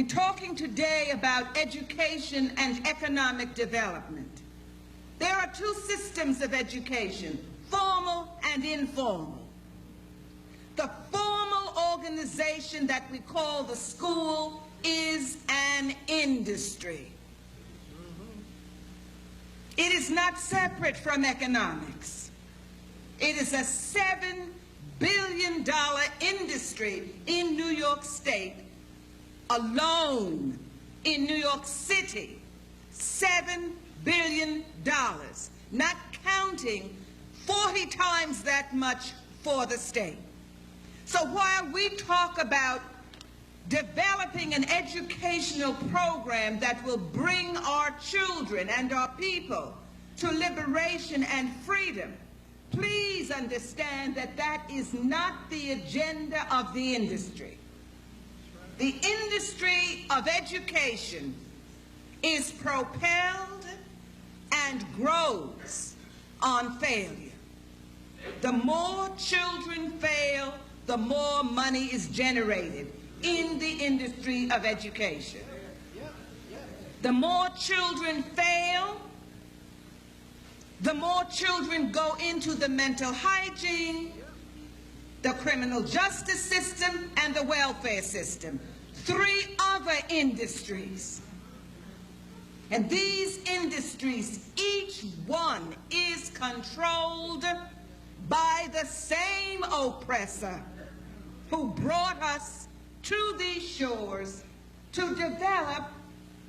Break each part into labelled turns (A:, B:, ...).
A: We're talking today about education and economic development. There are two systems of education, formal and informal. The formal organization that we call the school is an industry. It is not separate from economics. It is a $7 billion industry in New York State alone. In New York City, $7 billion, not counting 40 times that much for the state. So while we talk about developing an educational program that will bring our children and our people to liberation and freedom, please understand that that is not the agenda of the industry. The industry of education is propelled and grows on failure. The more children fail, the more money is generated in the industry of education. The more children fail, the more children go into the mental hygiene, the criminal justice system, and the welfare system. Three other industries. And these industries, each one is controlled by the same oppressor who brought us to these shores to develop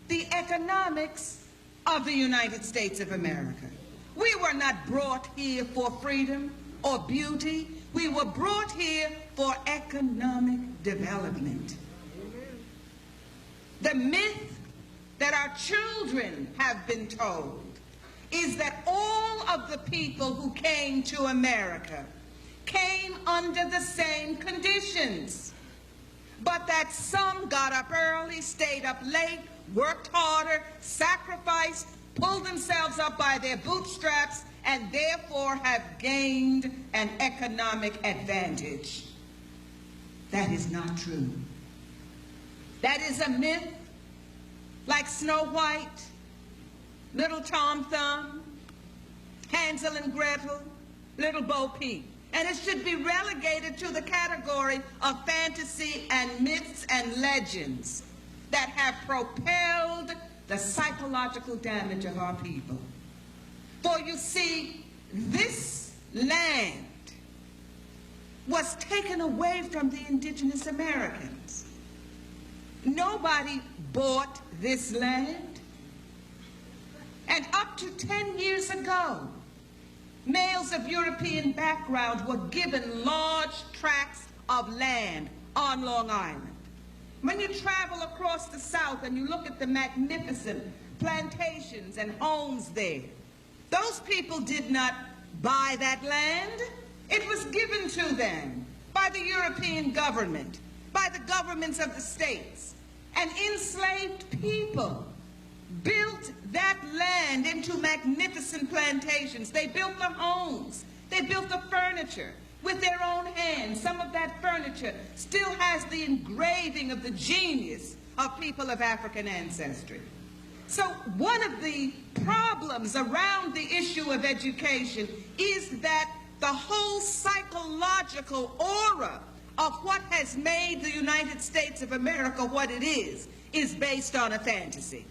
A: the economics of the United States of America. We were not brought here for freedom or beauty. We were brought here for economic development. The myth that our children have been told is that all of the people who came to America came under the same conditions, but that some got up early, stayed up late, worked harder, sacrificed, pulled themselves up by their bootstraps, and therefore have gained an economic advantage. That is not true. That is a myth, like Snow White, Little Tom Thumb, Hansel and Gretel, Little Bo Peep. And it should be relegated to the category of fantasy and myths and legends that have propelled the psychological damage of our people. For you see, this land was taken away from the indigenous Americans. Nobody bought this land. And up to 10 years ago, males of European background were given large tracts of land on Long Island. When you travel across the South and you look at the magnificent plantations and homes there, those people did not buy that land. It was given to them by the European government, by the governments of the states. And enslaved people built that land into magnificent plantations. They built the homes. They built the furniture with their own hands. Some of that furniture still has the engraving of the genius of people of African ancestry. So one of the problems around the issue of education is that the whole psychological aura of what has made the United States of America what it is based on a fantasy.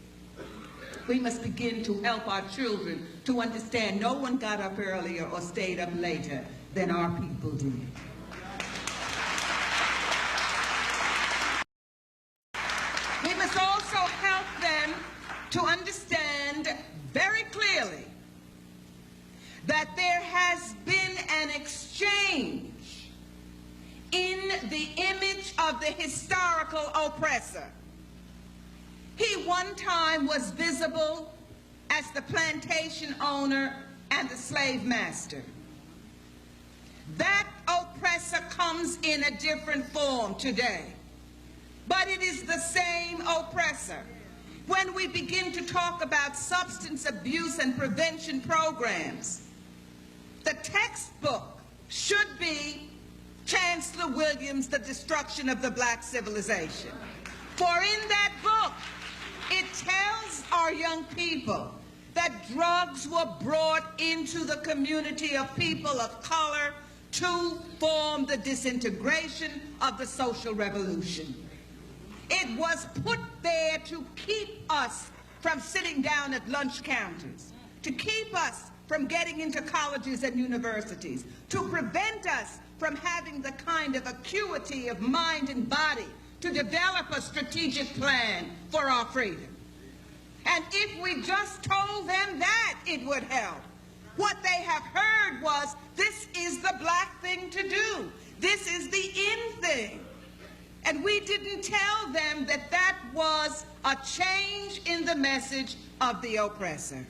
A: We must begin to help our children to understand no one got up earlier or stayed up later than our people did. We must also help them to understand very clearly that there has been an exchange in the image of the historical oppressor. He one time was visible as the plantation owner and the slave master. That oppressor comes in a different form today, but it is the same oppressor. When we begin to talk about substance abuse and prevention programs, the textbook should be Chancellor Williams' The Destruction of the Black Civilization. For in that book, it tells our young people that drugs were brought into the community of people of color to form the disintegration of the social revolution. It was put there to keep us from sitting down at lunch counters, to keep us from getting into colleges and universities, to prevent us from having the kind of acuity of mind and body to develop a strategic plan for our freedom. And if we just told them that, it would help. What they have heard was, this is the black thing to do. This is the in thing. And we didn't tell them that that was a change in the message of the oppressor.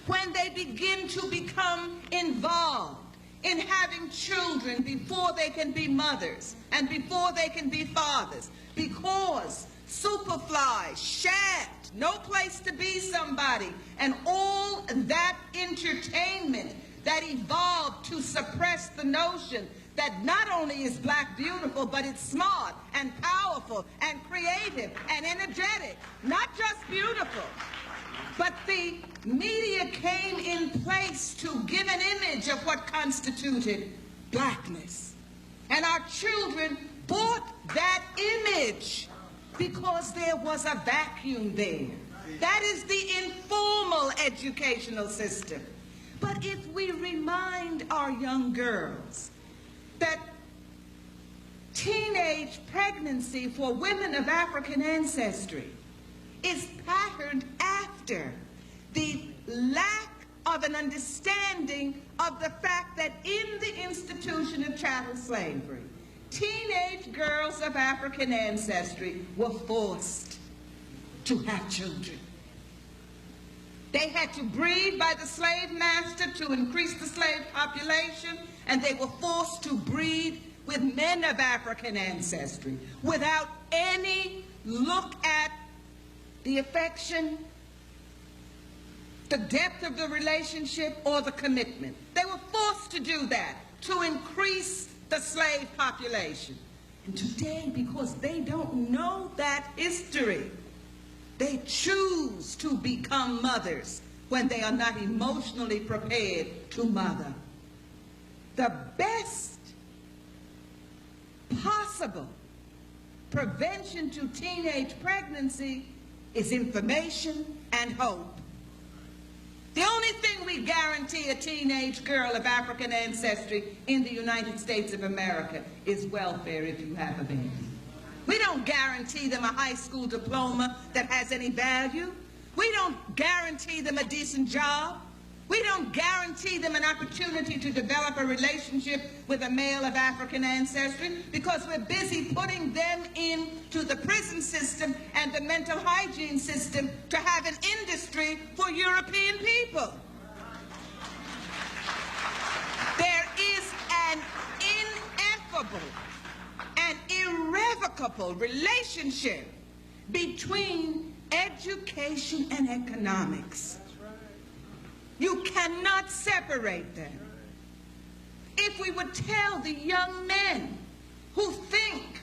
A: When they begin to become involved in having children before they can be mothers and before they can be fathers, because Superfly, Shaft, No Place to Be Somebody, and all that entertainment that evolved to suppress the notion that not only is black beautiful, but it's smart and powerful and creative and energetic. Not just beautiful, but the media came in place to give an image of what constituted blackness. And our children bought that image because there was a vacuum there. That is the informal educational system. But if we remind our young girls that teenage pregnancy for women of African ancestry is patterned after the lack of an understanding of the fact that in the institution of chattel slavery, teenage girls of African ancestry were forced to have children. They had to breed by the slave master to increase the slave population, and they were forced to breed with men of African ancestry without any look at the affection, the depth of the relationship, or the commitment. They were forced to do that to increase the slave population. And today, because they don't know that history, they choose to become mothers when they are not emotionally prepared to mother. The best possible prevention to teenage pregnancy is information and hope. The only thing we guarantee a teenage girl of African ancestry in the United States of America is welfare if you have a baby. We don't guarantee them a high school diploma that has any value. We don't guarantee them a decent job. We don't guarantee them an opportunity to develop a relationship with a male of African ancestry because we're busy putting them into the prison system and the mental hygiene system to have an industry for European people. There is an ineffable and irrevocable relationship between education and economics. You cannot separate them. If we would tell the young men who think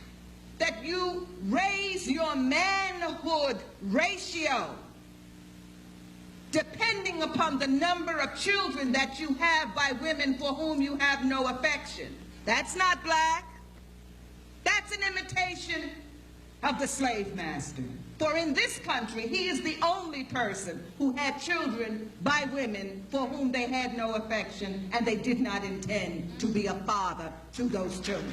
A: that you raise your manhood ratio depending upon the number of children that you have by women for whom you have no affection, that's not black. That's an imitation of the slave master. For in this country, he is the only person who had children by women for whom they had no affection, and they did not intend to be a father to those children.